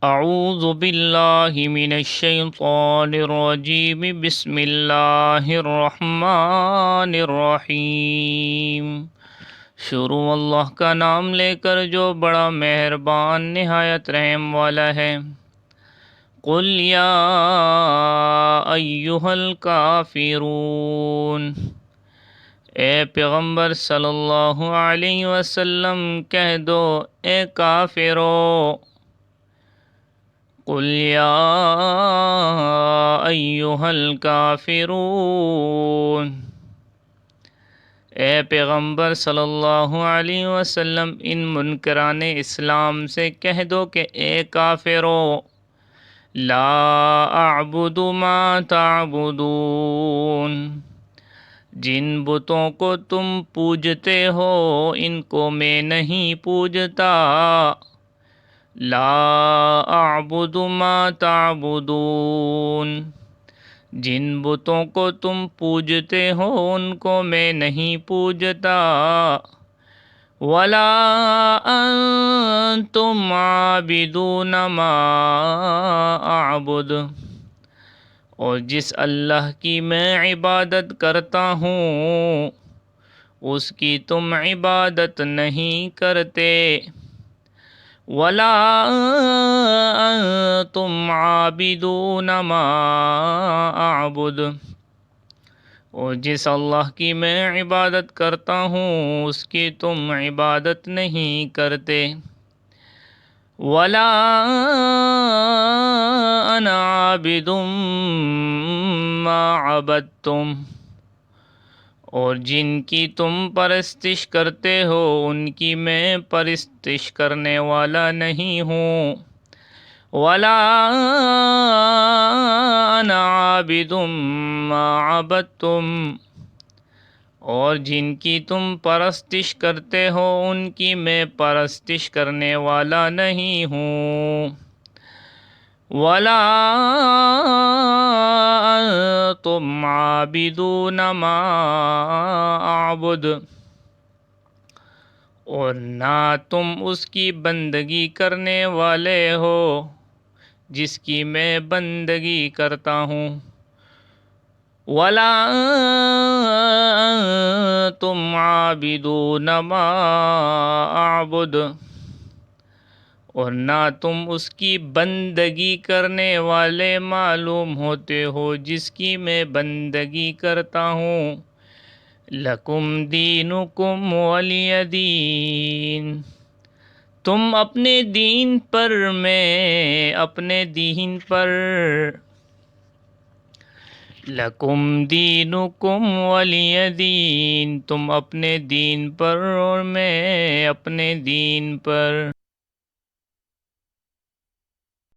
اعوذ باللہ من الشیطان الرجیم بسم اللہ الرحمن الرحیم۔ شروع اللہ کا نام لے کر جو بڑا مہربان نہایت رحم والا ہے۔ قل یا ایہا الکافرون، اے پیغمبر صلی اللہ علیہ وسلم کہہ دو اے کافرو۔ قل یا ایہا الکافرون، اے پیغمبر صلی اللہ علیہ وسلم ان منکران اسلام سے کہہ دو کہ اے کافرو، لا اعبد ما تعبدون، جن بتوں کو تم پوجتے ہو ان کو میں نہیں پوجتا۔ لا اعبد ما تعبدون، جن بتوں کو تم پوجتے ہو ان کو میں نہیں پوجتا۔ ولا انتم عابدون ما اعبد، اور جس اللہ کی میں عبادت کرتا ہوں اس کی تم عبادت نہیں کرتے۔ ولا انتم عابدون ما اعبد، اور جس اللہ کی میں عبادت کرتا ہوں اس کی تم عبادت نہیں کرتے۔ ولا انا عابد ما عبدتم، اور جن کی تم پرستش کرتے ہو ان کی میں پرستش کرنے والا نہیں ہوں۔ ولا انا عابد ما عبدتم، اور جن کی تم پرستش کرتے ہو ان کی میں پرستش کرنے والا نہیں ہوں۔ ولا انتم عابدون ما اعبد، اور نہ تم اس کی بندگی کرنے والے ہو جس کی میں بندگی کرتا ہوں۔ ولا انتم عابدون ما اعبد، اور نہ تم اس کی بندگی کرنے والے معلوم ہوتے ہو جس کی میں بندگی کرتا ہوں۔ لکم دینکم ولی دین، تم اپنے دین پر میں اپنے دین پر۔ لکم دینکم ولی دین، تم اپنے دین پر اور میں اپنے دین پر۔